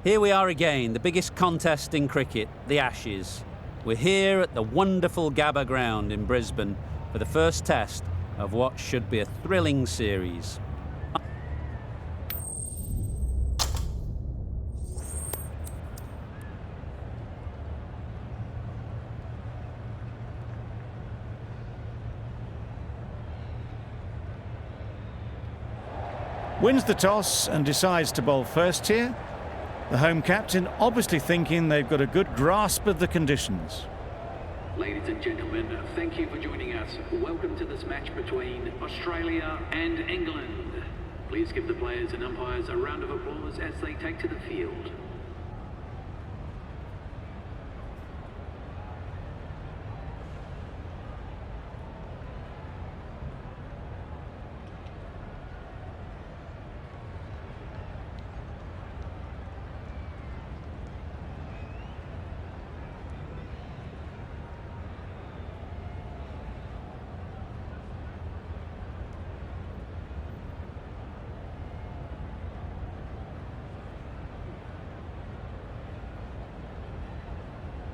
Here we are again, the biggest contest in cricket, the Ashes. We're here at the wonderful Gabba ground in Brisbane for the first test of what should be a thrilling series. Wins the toss and decides to bowl first here. The home captain obviously thinking they've got a good grasp of the conditions. Ladies and gentlemen, thank you for joining us. Welcome to this match between Australia and England. Please give the players and umpires a round of applause as they take to the field.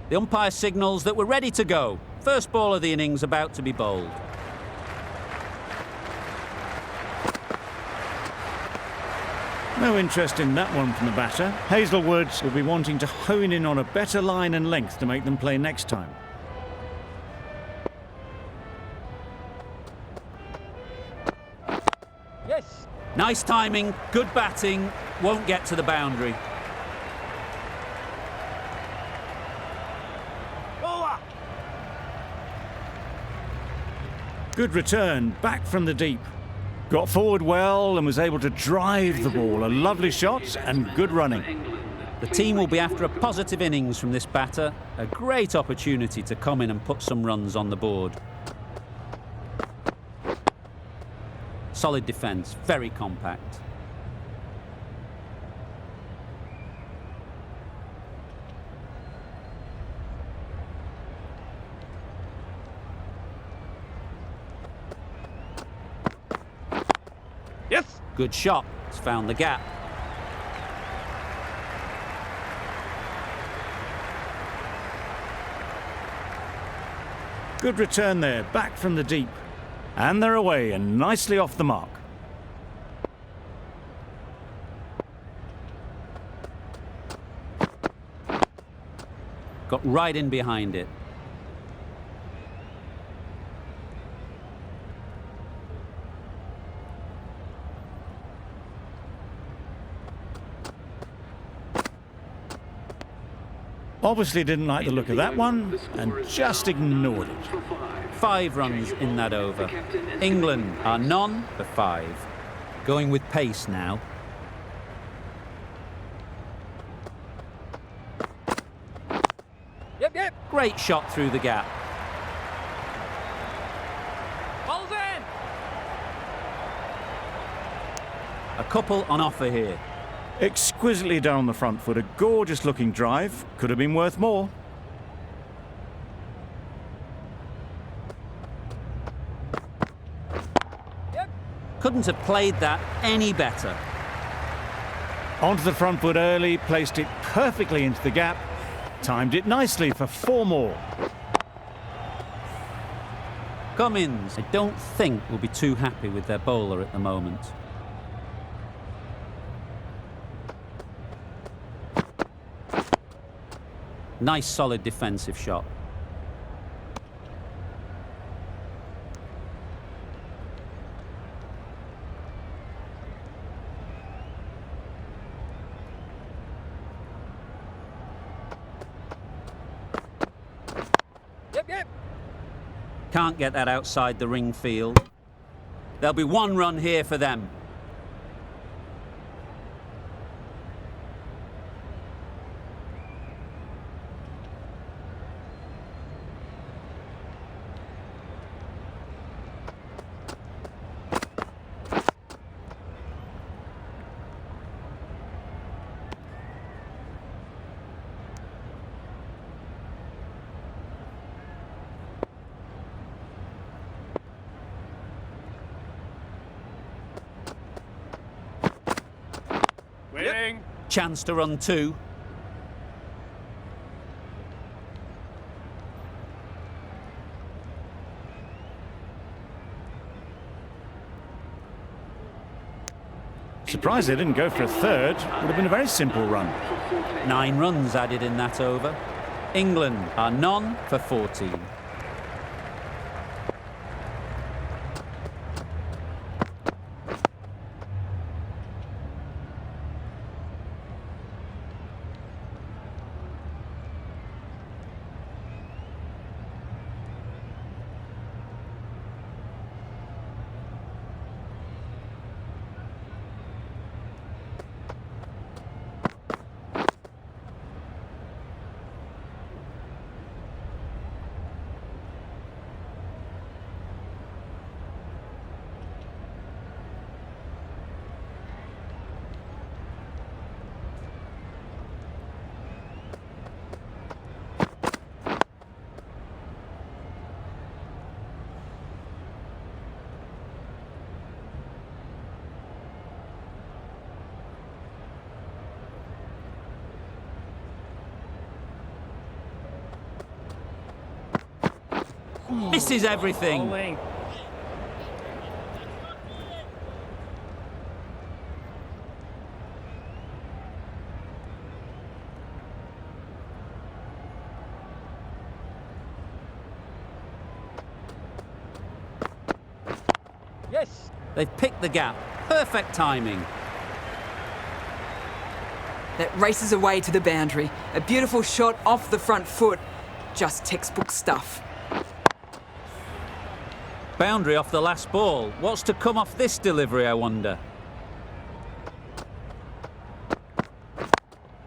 The umpire signals that we're ready to go. First ball of the innings about to be bowled. No interest in that one from the batter. Hazlewoods will be wanting to hone in on a better line and length to make them play next time. Yes. Nice timing, good batting, won't get to the boundary. Good return, back from the deep. Got forward well and was able to drive the ball. A lovely shot and good running. The team will be after a positive innings from this batter. A great opportunity to come in and put some runs on the board. Solid defence, very compact. Yes. Good shot. It's found the gap. Good return there, back from the deep. And they're away and nicely off the mark. Got right in behind it. Obviously didn't like the look of that one and just ignored it. 5 runs in that over. England are none for 5. Going with pace now. Yep. Great shot through the gap. Ball's in! A couple on offer here. Exquisitely done on the front foot, a gorgeous looking drive. Could have been worth more. Couldn't have played that any better. Onto the front foot early, placed it perfectly into the gap. Timed it nicely for 4 more. Cummins, I don't think will be too happy with their bowler at the moment. Nice solid defensive shot. Yep. Can't get that outside the ring field. There'll be 1 run here for them. Chance to run two. Surprised they didn't go for a third. Would have been a very simple run. 9 runs added in that over. England are none for 14. Misses everything. Yes. They've picked the gap. Perfect timing. That races away to the boundary. A beautiful shot off the front foot. Just textbook stuff. Boundary off the last ball. What's to come off this delivery, I wonder?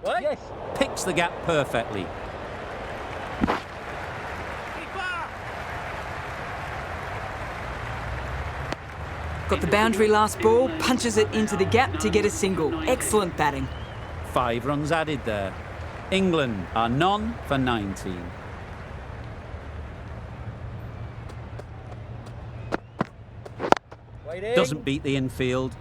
What? Yes. Picks the gap perfectly. Got the boundary last ball, punches it into the gap to get a single. Excellent batting. 5 runs added there. England are none for 19. Waiting. Doesn't beat the infield.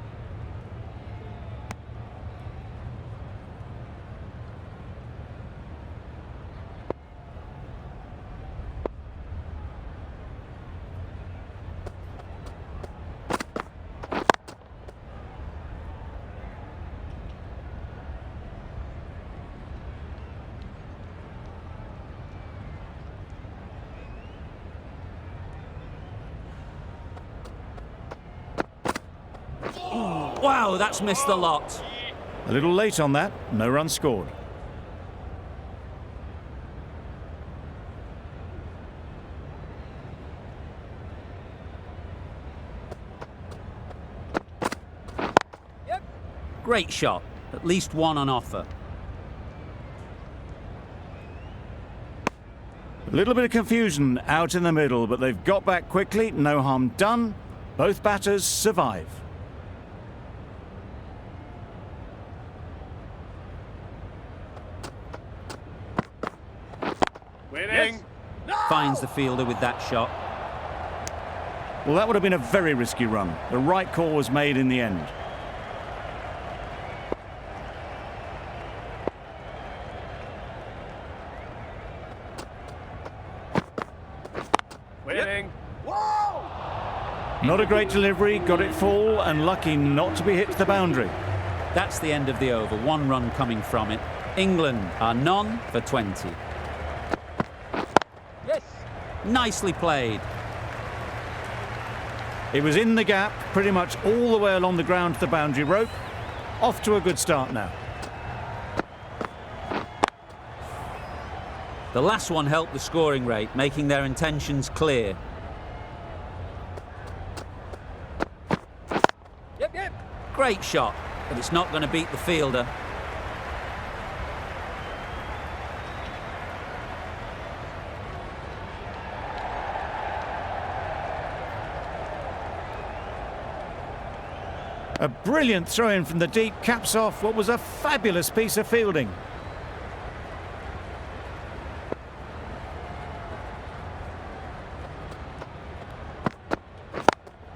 Wow, that's missed the lot. A little late on that, no run scored. Yep. Great shot. At least one on offer. A little bit of confusion out in the middle, but they've got back quickly, no harm done. Both batters survive. Winning. Finds the fielder with that shot. Well, that would have been a very risky run. The right call was made in the end. Winning. Not a great delivery, got it full and lucky not to be hit to the boundary. That's the end of the over. 1 run coming from it. England are none for 20. Yes. Nicely played. It was in the gap, pretty much all the way along the ground to the boundary rope. Off to a good start now. The last one helped the scoring rate, making their intentions clear. Yep. Great shot, but it's not going to beat the fielder. A brilliant throw-in from the deep caps off what was a fabulous piece of fielding.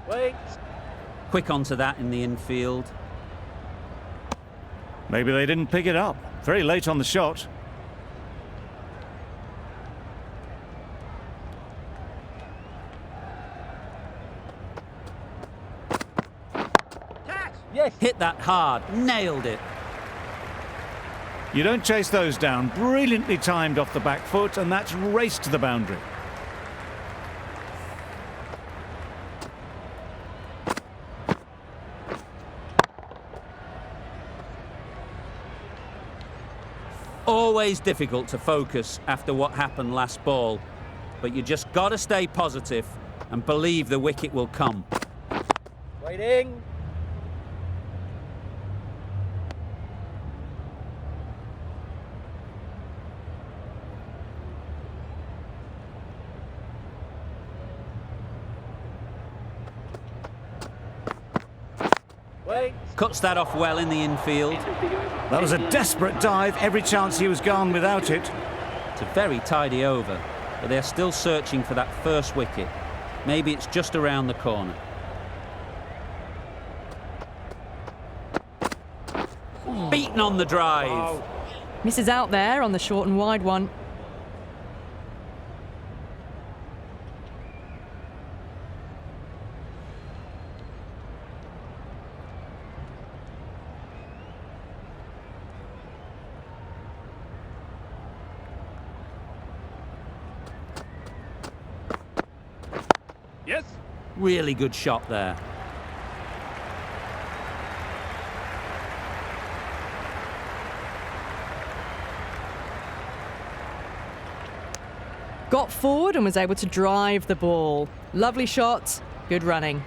Wait. Quick onto that in the infield. Maybe they didn't pick it up. Very late on the shot. Yes. Hit that hard, nailed it. You don't chase those down. Brilliantly timed off the back foot, and that's raced to the boundary. Always difficult to focus after what happened last ball, but you just got to stay positive and believe the wicket will come. Waiting. Wait. Cuts that off well in the infield. That was a desperate dive. Every chance he was gone without it. It's a very tidy over, but they're still searching for that first wicket. Maybe it's just around the corner. Beaten on the drive. Misses out there on the short and wide one. Yes. Really good shot there. Got forward and was able to drive the ball. Lovely shot, good running.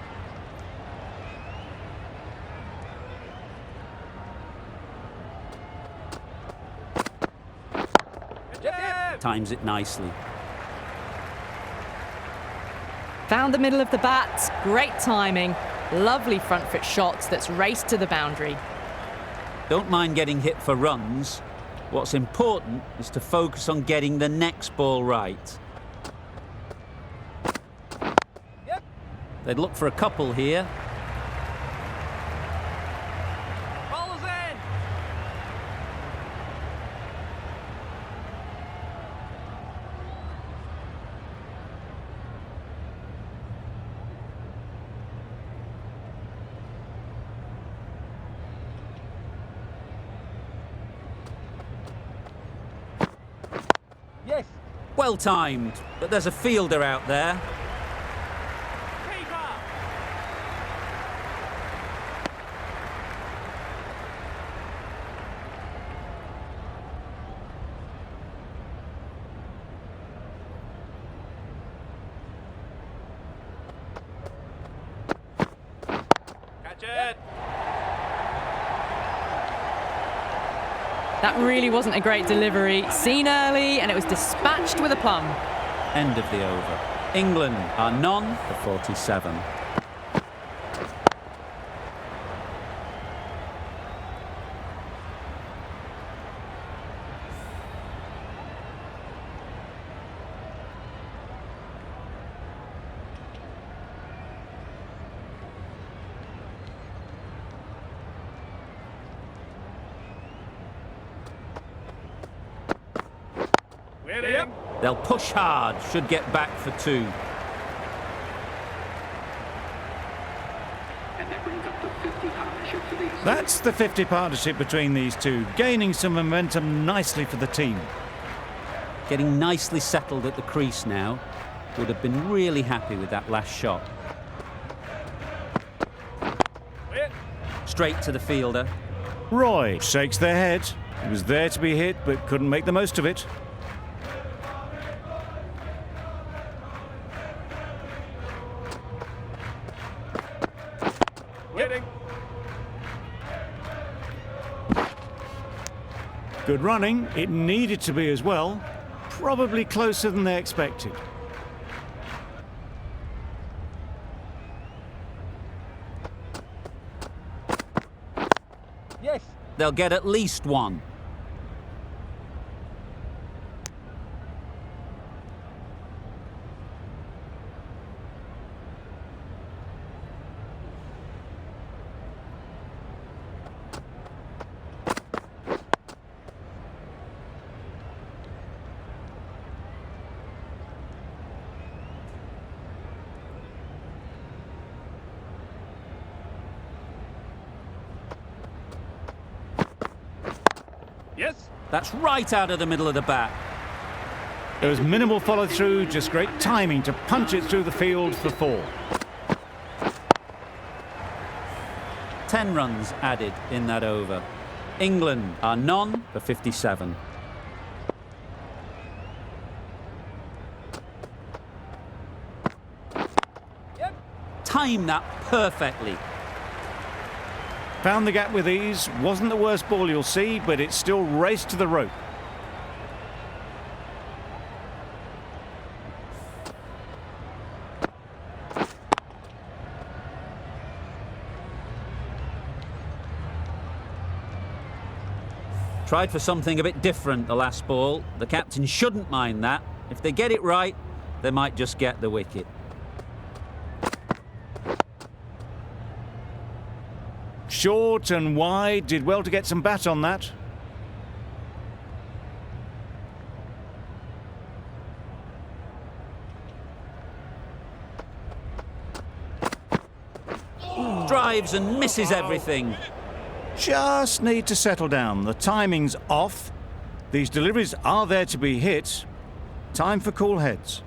Times it nicely. Found the middle of the bat, great timing. Lovely front foot shots that's raced to the boundary. Don't mind getting hit for runs. What's important is to focus on getting the next ball right. Yep. They'd look for a couple here. Ball's in. Yes. Well timed, but there's a fielder out there. Keeper. Catch it. That really wasn't a great delivery. Seen early and it was dispatched with a plum. End of the over. England are none for 47. Waiting. They'll push hard, should get back for two. And that brings up the 50 partnership for these. That's the 50 partnership between these two, gaining some momentum nicely for the team. Getting nicely settled at the crease now. Would have been really happy with that last shot. Wait. Straight to the fielder. Roy shakes their head. He was there to be hit, but couldn't make the most of it. Waiting. Good running. It needed to be as well. Probably closer than they expected. Yes. They'll get at least one. Yes. That's right out of the middle of the bat. There was minimal follow-through, just great timing to punch it through the field for 4. 10 runs added in that over. England are none for 57. Yep. Time that perfectly. Found the gap with ease. Wasn't the worst ball you'll see, but it still raced to the rope. Tried for something a bit different the last ball. The captain shouldn't mind that. If they get it right, they might just get the wicket. Short and wide, did well to get some bat on that. Drives and misses everything. Just need to settle down. The timing's off. These deliveries are there to be hit. Time for cool heads.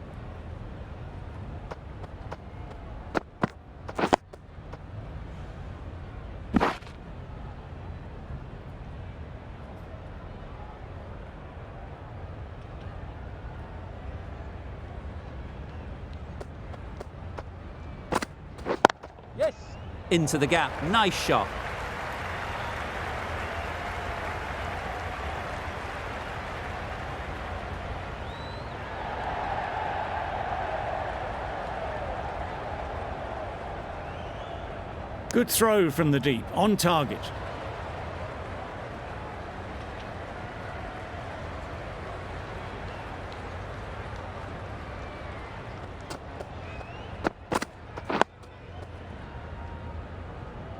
Yes. Into the gap. Nice shot. Good throw from the deep, on target.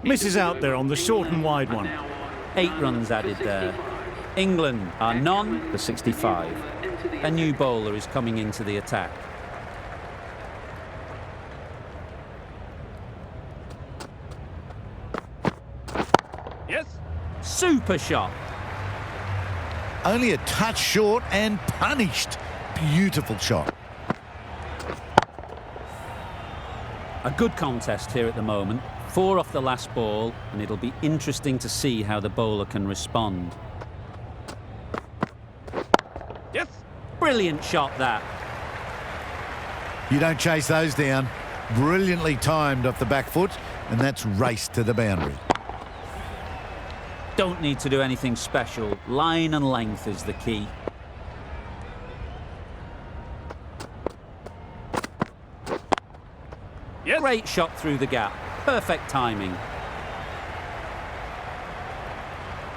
Misses out there on the short and wide one. 8 runs added there. England are none for 65. A new bowler is coming into the attack. Yes. Super shot. Only a touch short and punished. Beautiful shot. A good contest here at the moment. 4 off the last ball, and it'll be interesting to see how the bowler can respond. Yes. Brilliant shot that. You don't chase those down. Brilliantly timed off the back foot, and that's raced to the boundary. Don't need to do anything special. Line and length is the key. Yes. Great shot through the gap. Perfect timing.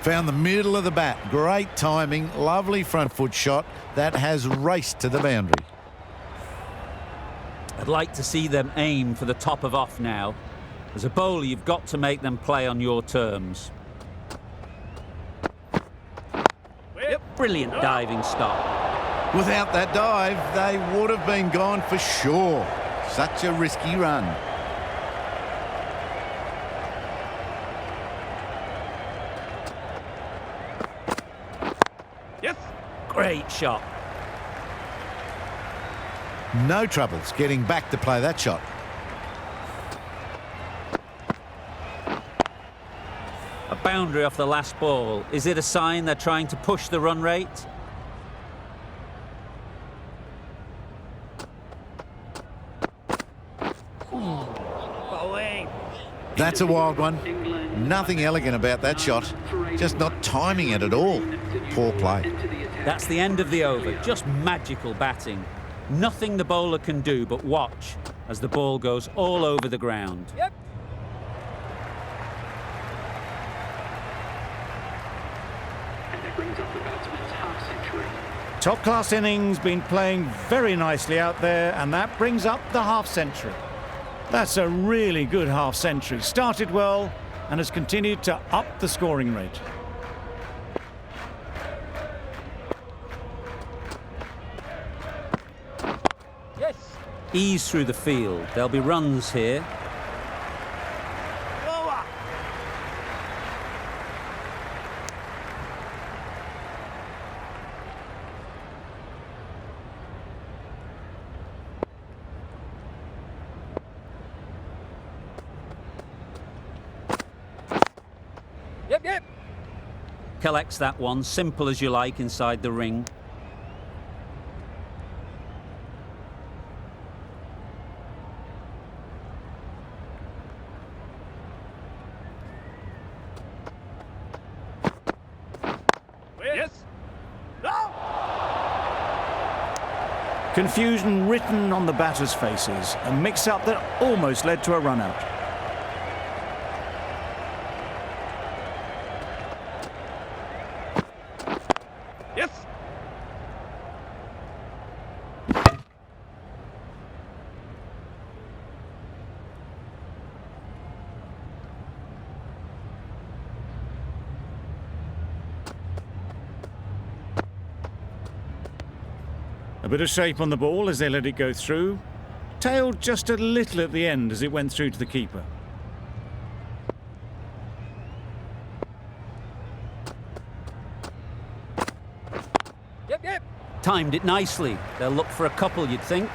Found the middle of the bat. Great timing. Lovely front foot shot. That has raced to the boundary. I'd like to see them aim for the top of off now. As a bowler, you've got to make them play on your terms. Yep. Brilliant diving stop. Without that dive, they would have been gone for sure. Such a risky run. Yes. Great shot. No troubles getting back to play that shot. A boundary off the last ball. Is it a sign they're trying to push the run rate? Bowling. That's a wild one. Nothing elegant about that shot. Just not timing it at all. Poor play. That's the end of the over. Just magical batting. Nothing the bowler can do but watch as the ball goes all over the ground. Yep. And that brings up the batsman's half-century. Top-class innings, been playing very nicely out there, and that brings up the half-century. That's a really good half-century. Started well and has continued to up the scoring rate. Yes. Ease through the field. There'll be runs here. Lower. Collects that one, simple as you like, inside the ring. Yes. No. Confusion written on the batters' faces. A mix-up that almost led to a run-out. Yes. A bit of shape on the ball as they let it go through. Tailed just a little at the end as it went through to the keeper. Yep, yep. Timed it nicely. They'll look for a couple, you'd think.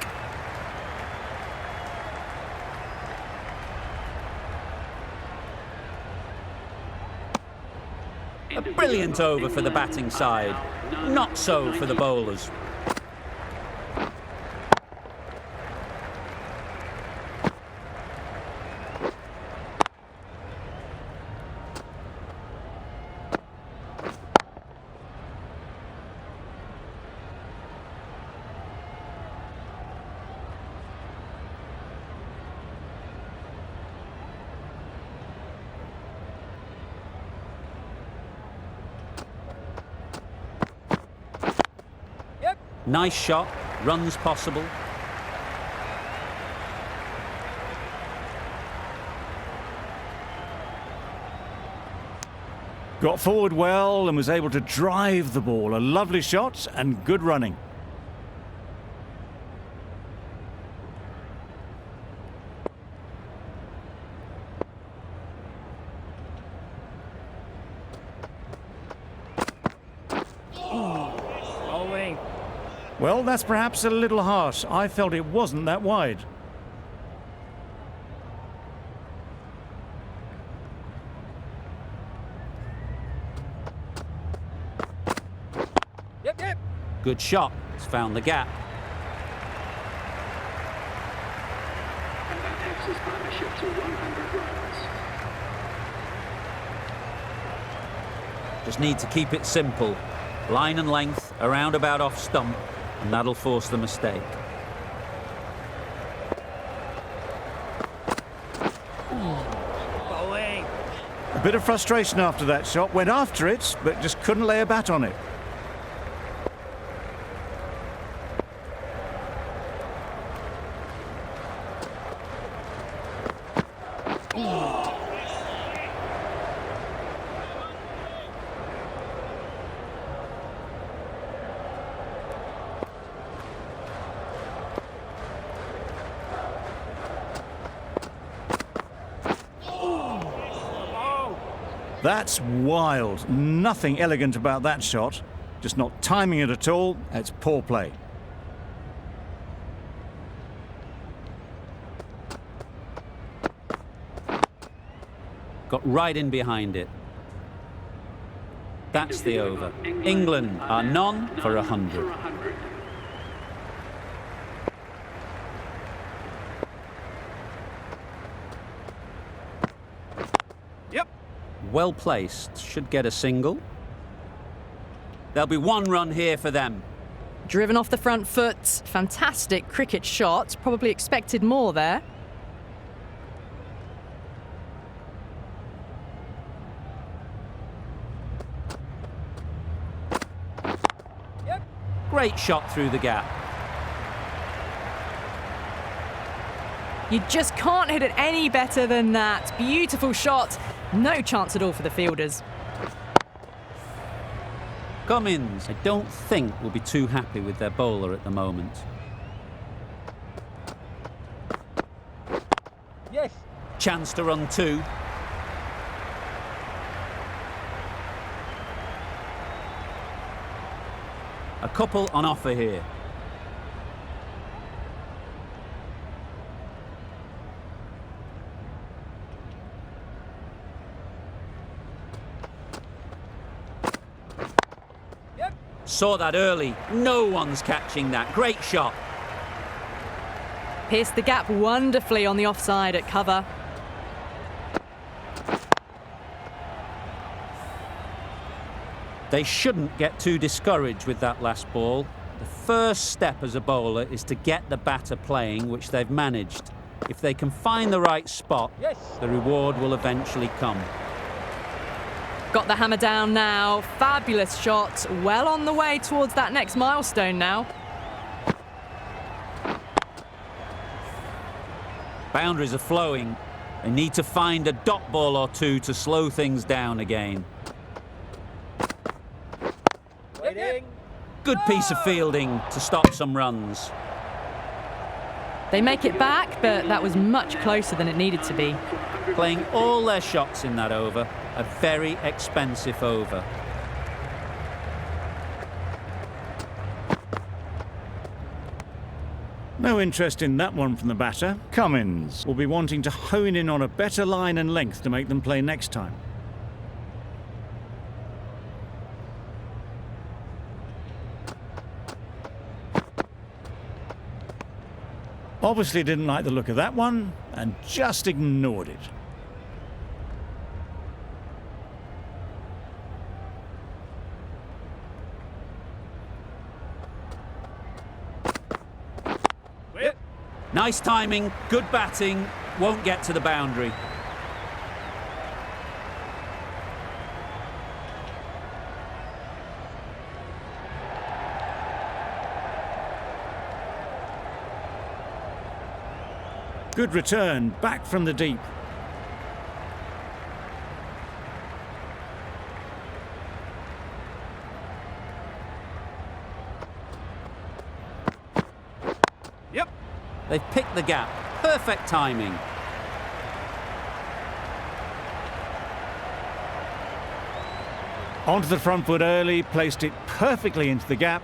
A brilliant over for the batting side. Not so for the bowlers. Nice shot, runs possible. Got forward well and was able to drive the ball. A lovely shot and good running. Bowling. Well, that's perhaps a little harsh. I felt it wasn't that wide. Yep, yep. Good shot. It's found the gap. And that takes his partnership to 100 runs. Just need to keep it simple. Line and length, a roundabout off stump, and that'll force the mistake. Bowling. A bit of frustration after that shot. Went after it, but just couldn't lay a bat on it. That's wild. Nothing elegant about that shot. Just not timing it at all. It's poor play. Got right in behind it. That's the over. England are none for 100. Yep. Well placed. Should get a single. There'll be one run here for them. Driven off the front foot. Fantastic cricket shot. Probably expected more there. Great shot through the gap. You just can't hit it any better than that. Beautiful shot. No chance at all for the fielders. Cummins, I don't think will be too happy with their bowler at the moment. Yes. Chance to run two. A couple on offer here. Saw that early. No one's catching that. Great shot. Pierced the gap wonderfully on the offside at cover. They shouldn't get too discouraged with that last ball. The first step as a bowler is to get the batter playing, which they've managed. If they can find the right spot, the reward will eventually come. Got the hammer down now. Fabulous shot. Well on the way towards that next milestone now. Boundaries are flowing. They need to find a dot ball or two to slow things down again. Waiting. Good piece of fielding to stop some runs. They make it back, but that was much closer than it needed to be. Playing all their shots in that over, a very expensive over. No interest in that one from the batter. Cummins will be wanting to hone in on a better line and length to make them play next time. Obviously didn't like the look of that one and just ignored it. Whip. Nice timing, good batting, won't get to the boundary. Good return, back from the deep. Yep. They've picked the gap, perfect timing. Onto the front foot early, placed it perfectly into the gap,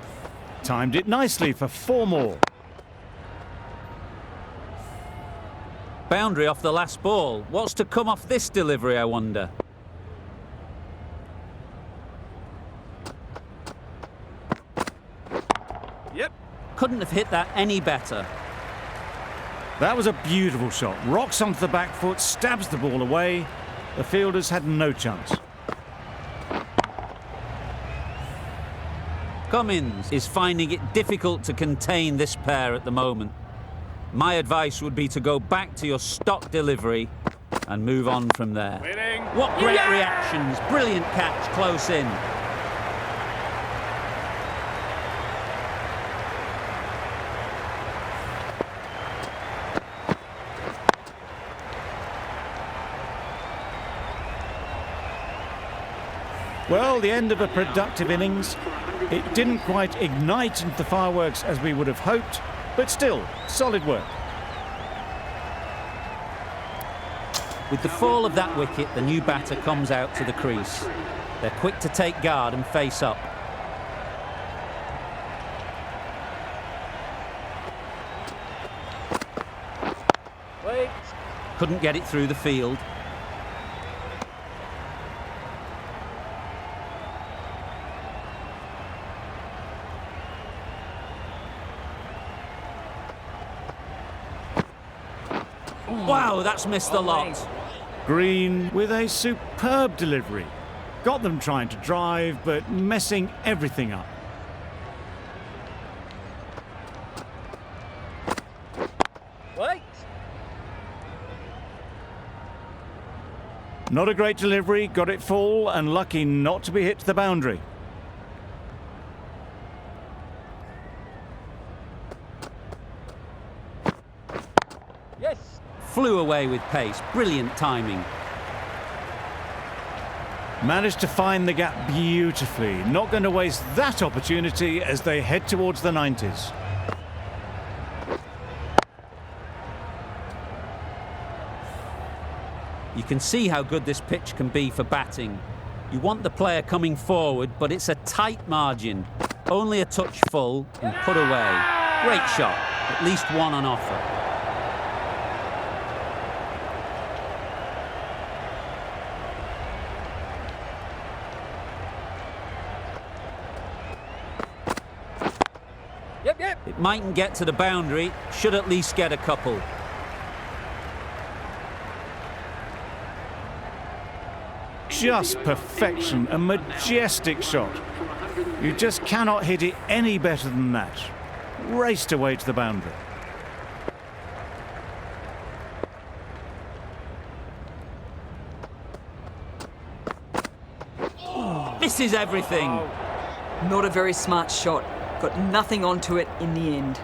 timed it nicely for 4 more. Boundary off the last ball. What's to come off this delivery, I wonder? Yep. Couldn't have hit that any better. That was a beautiful shot. Rocks onto the back foot, stabs the ball away. The fielders had no chance. Cummins is finding it difficult to contain this pair at the moment. My advice would be to go back to your stock delivery and move on from there. Waiting. What great reactions. Brilliant catch close in. Well, the end of a productive innings. It didn't quite ignite into the fireworks as we would have hoped, but still, solid work. With the fall of that wicket, the new batter comes out to the crease. They're quick to take guard and face up. Wait. Couldn't get it through the field. Wow, that's missed a lot. Green with a superb delivery. Got them trying to drive, but messing everything up. Wait. Not a great delivery, got it full and lucky not to be hit to the boundary. Yes. Flew away with pace. Brilliant timing. Managed to find the gap beautifully. Not going to waste that opportunity as they head towards the 90s. You can see how good this pitch can be for batting. You want the player coming forward, but it's a tight margin. Only a touch full and put away. Great shot. At least one on offer. Mightn't get to the boundary, should at least get a couple. Just perfection, a majestic shot. You just cannot hit it any better than that. Raced away to the boundary. Misses everything. Not a very smart shot. Got nothing onto it in the end.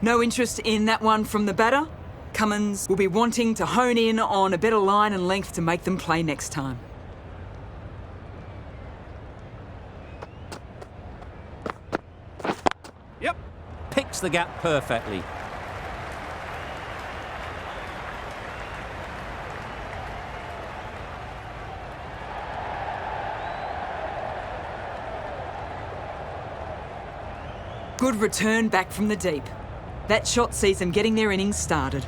No interest in that one from the batter. Cummins will be wanting to hone in on a better line and length to make them play next time. Yep. Picks the gap perfectly. Good return back from the deep. That shot sees them getting their innings started.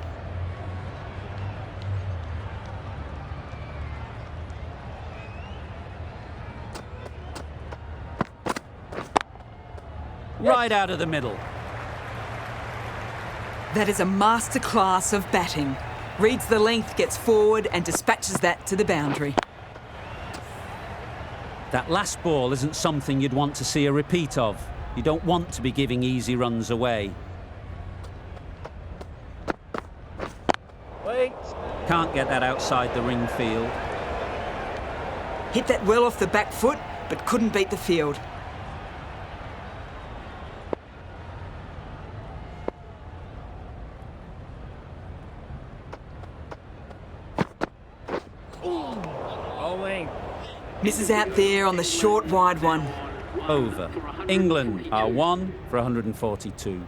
Right out of the middle. That is a masterclass of batting. Reads the length, gets forward and dispatches that to the boundary. That last ball isn't something you'd want to see a repeat of. You don't want to be giving easy runs away. Wait. Can't get that outside the ring field. Hit that well off the back foot, but couldn't beat the field. Bowling. Misses out there on the short, wide one. Over. England are 1 for 142.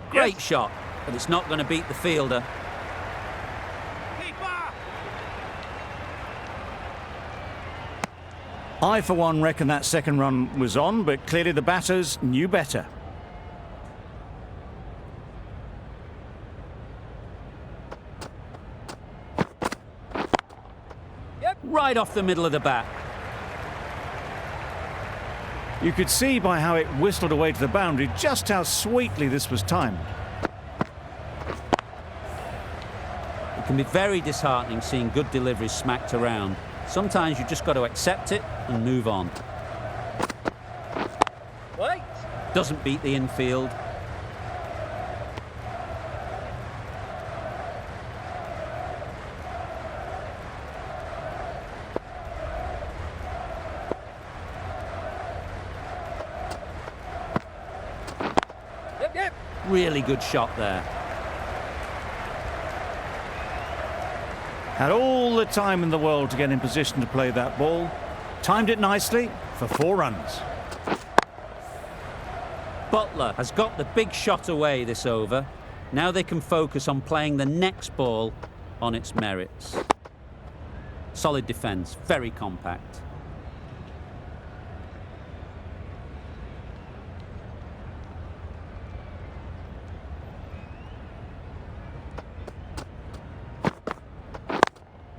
Great shot, but it's not going to beat the fielder. I, for one, reckon that second run was on, but clearly the batters knew better. Right off the middle of the bat. You could see by how it whistled away to the boundary just how sweetly this was timed. It can be very disheartening seeing good deliveries smacked around. Sometimes you just got to accept it and move on. Wait. Doesn't beat the infield. Yep. Really good shot there. Had all the time in the world to get in position to play that ball. Timed it nicely for 4 runs. Butler has got the big shot away this over. Now they can focus on playing the next ball on its merits. Solid defence, very compact.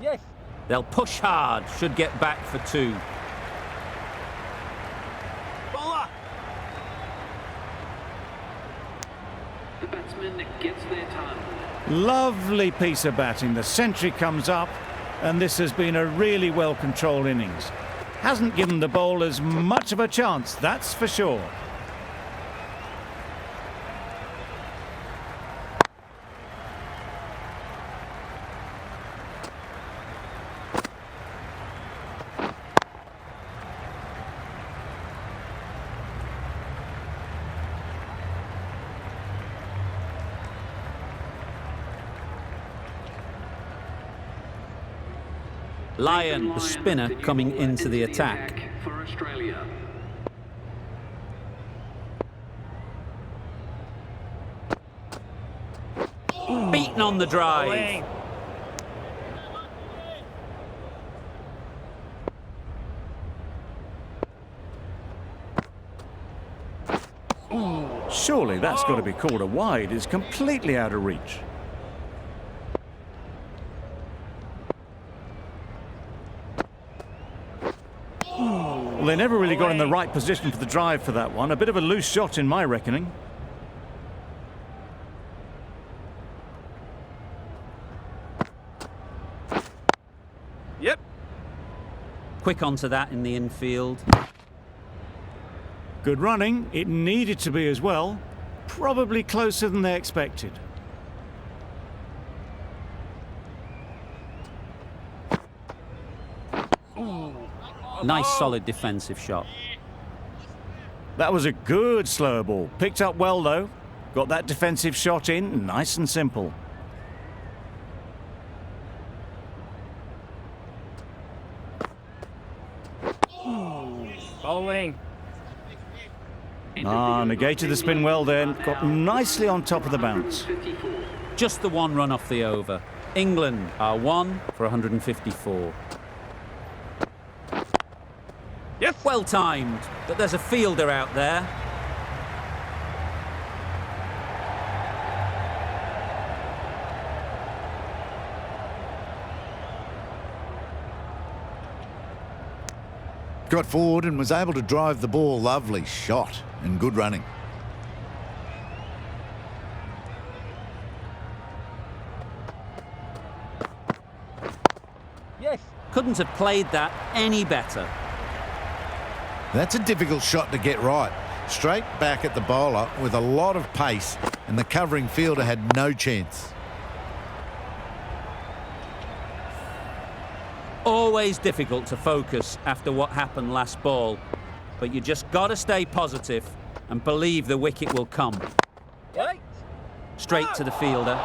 Yes. They'll push hard, should get back for 2. Bowler. The batsman gets their ton. Lovely piece of batting. The century comes up, and this has been a really well-controlled innings. Hasn't given the bowlers much of a chance, that's for sure. Lyon, the spinner, coming into the attack. For Australia. on the drive. Bowling. Surely that's got to be called a wide. It's completely out of reach. Well, they never really got in the right position for the drive for that one. A bit of a loose shot in my reckoning. Yep. Quick onto that in the infield. Good running. It needed to be as well. Probably closer than they expected. Nice solid defensive shot. That was a good slower ball. Picked up well though. Got that defensive shot in, nice and simple. Bowling. Negated the spin well then. Got nicely on top of the bounce. Just the one run off the over. England are 1 for 154. Yes. Well timed, but there's a fielder out there. Got forward and was able to drive the ball. Lovely shot and good running. Yes. Couldn't have played that any better. That's a difficult shot to get right. Straight back at the bowler with a lot of pace, and the covering fielder had no chance. Always difficult to focus after what happened last ball, but you just got to stay positive and believe the wicket will come. Right. Straight to the fielder.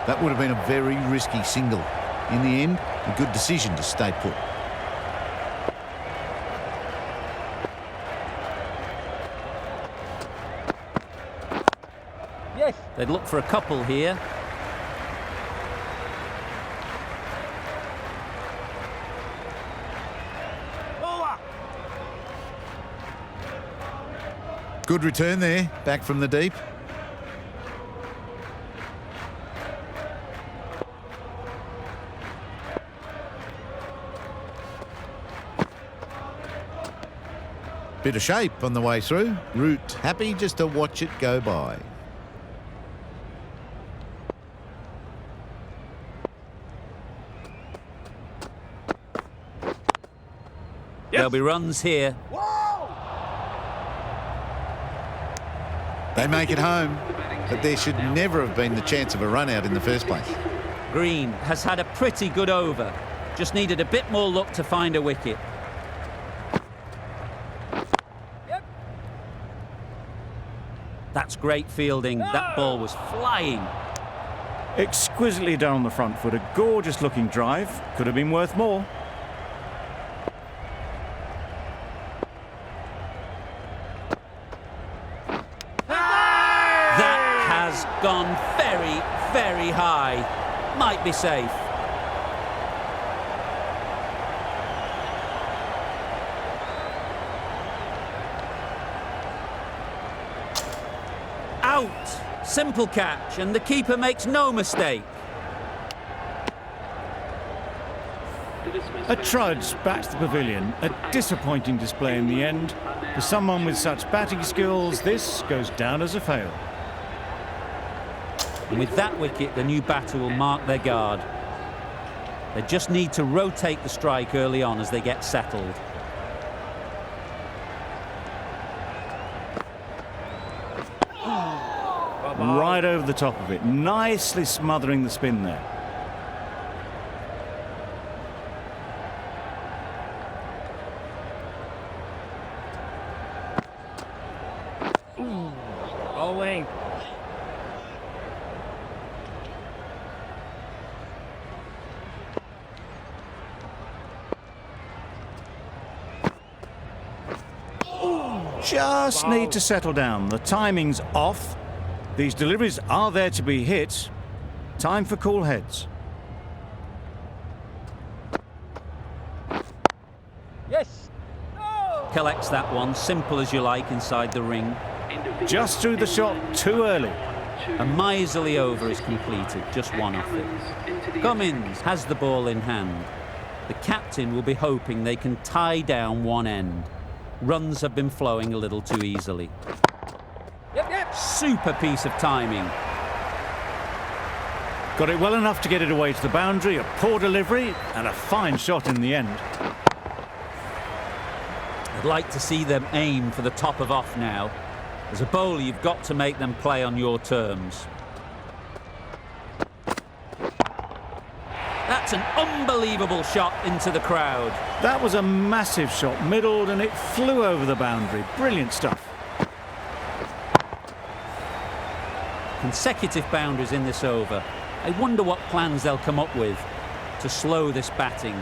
That would have been a very risky single. In the end, a good decision to stay put. Yes. They'd look for a couple here. Bowler. Good return there, back from the deep. Bit of shape on the way through. Root happy just to watch it go by. There'll be runs here. They make it home, but there should never have been the chance of a run out in the first place. Green has had a pretty good over. Just needed a bit more luck to find a wicket. Yep. That's great fielding. That ball was flying. Exquisitely done on the front foot. A gorgeous looking drive. Could have been worth more. That has gone very, very high. Might be safe. Out. Simple catch, and the keeper makes no mistake. A trudge back to the pavilion. A disappointing display in the end. For someone with such batting skills, this goes down as a fail. And with that wicket, the new batter will mark their guard. They just need to rotate the strike early on as they get settled. Right over the top of it. Nicely smothering the spin there. Bowling. Just need to settle down. The timing's off. These deliveries are there to be hit, Time for cool heads. Yes. Oh. Collects that one, simple as you like, inside the ring. Just threw the shot too early. A miserly over is completed, just one off it. Cummins has the ball in hand. The captain will be hoping they can tie down one end. Runs have been flowing a little too easily. Yep. Super piece of timing. Got it well enough to get it away to the boundary, a poor delivery, and a fine shot in the end. I'd like to see them aim for the top of off now. As a bowler, you've got to make them play on your terms. That's an unbelievable shot into the crowd. That was a massive shot, middled, and it flew over the boundary. Brilliant stuff. Consecutive boundaries in this over. I wonder what plans they'll come up with to slow this batting.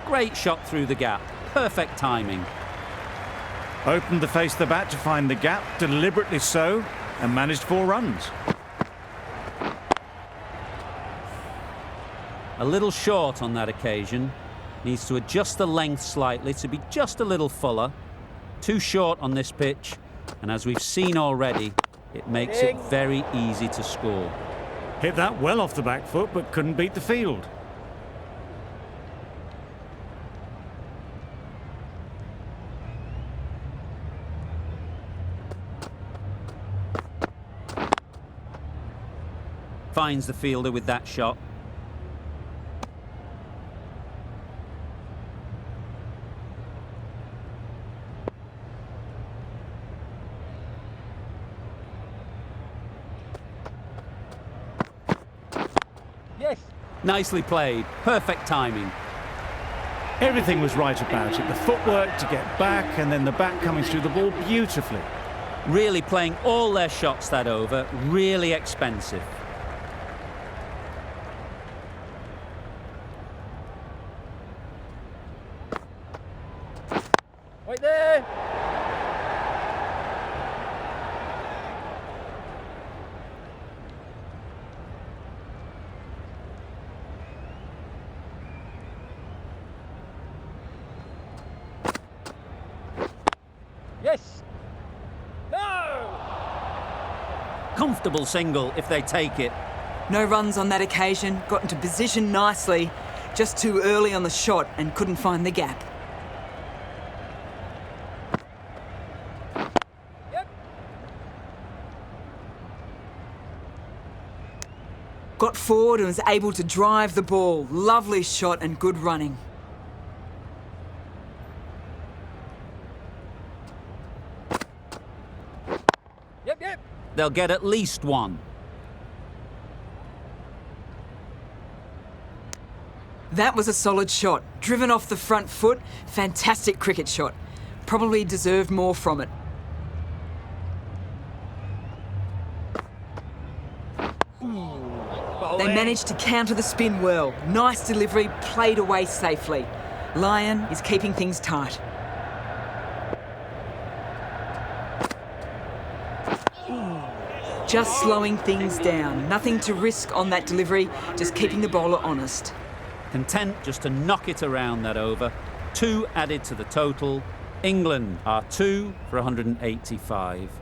Great shot through the gap. Perfect timing. Opened the face of the bat to find the gap, deliberately so, and managed 4 runs. A little short on that occasion. Needs to adjust the length slightly to be just a little fuller. Too short on this pitch, and as we've seen already, it makes it very easy to score. Hit that well off the back foot, but couldn't beat the field. Finds the fielder with that shot. Yes. Nicely played. Perfect timing. Everything was right about it. The footwork to get back, and then the bat coming through the ball beautifully. Really playing all their shots that over. Really expensive. Right there. Yes. No. Comfortable single if they take it. No runs on that occasion, got into position nicely, just too early on the shot and couldn't find the gap. Yep. Got forward and was able to drive the ball. Lovely shot and good running. Yep. They'll get at least one. That was a solid shot. Driven off the front foot. Fantastic cricket shot. Probably deserved more from it. They managed to counter the spin well. Nice delivery, played away safely. Lyon is keeping things tight. Just slowing things down. Nothing to risk on that delivery, just keeping the bowler honest. Content just to knock it around that over. 2 added to the total. England are 2 for 185.